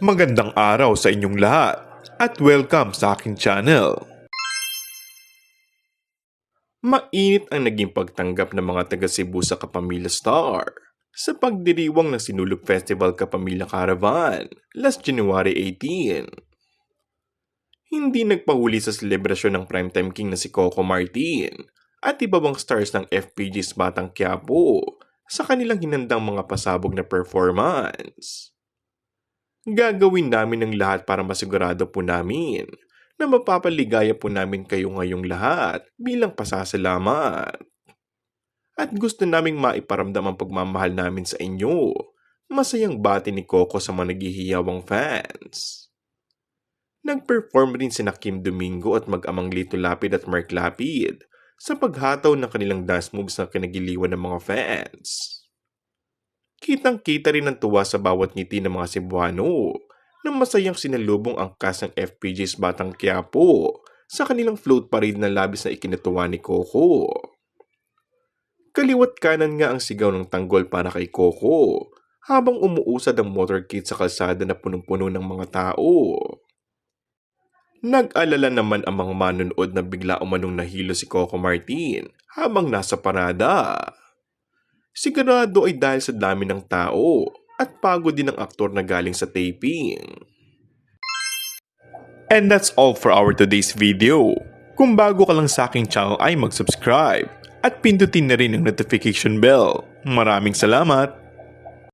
Magandang araw sa inyong lahat at welcome sa aking channel. Mainit ang naging pagtanggap ng mga taga Cebu sa Kapamilya Star sa pagdiriwang ng Sinulog Festival Kapamilya Caravan last January 18. Hindi nagpahuli sa selebrasyon ng primetime king na si Coco Martin at iba pang stars ng FPJ's Batang Quiapo sa kanilang hinandang mga pasabog na performance. Gagawin namin ang lahat para masigurado po namin na mapapaligaya po namin kayo ngayong lahat bilang pasasalamat. At gusto naming maiparamdam ang pagmamahal namin sa inyo. Masayang bati ni Coco sa mga naghihiyawang fans. Nag-perform rin sina Kim Domingo at mag-amang Lito Lapid at Mark Lapid sa paghataw ng kanilang dance moves na kinagiliwan ng mga fans. Kitang-kita rin ang tuwa sa bawat ngiti ng mga Cebuano na masayang sinalubong ang cast ng FPJ's Batang Quiapo sa kanilang float parade na labis na ikinatuwa ni Coco. Kaliwat kanan nga ang sigaw ng tanggol para kay Coco habang umuusad ang motorcade sa kalsada na punong-puno ng mga tao. Nag-alala naman ang mga manonood na bigla umanong nahilo si Coco Martin habang nasa parada. Sigurado ay dahil sa dami ng tao at pagod din ng aktor na galing sa taping. And that's all for our today's video. Kung bago ka lang sa aking channel ay mag-subscribe at pindutin na rin ang notification bell. Maraming salamat!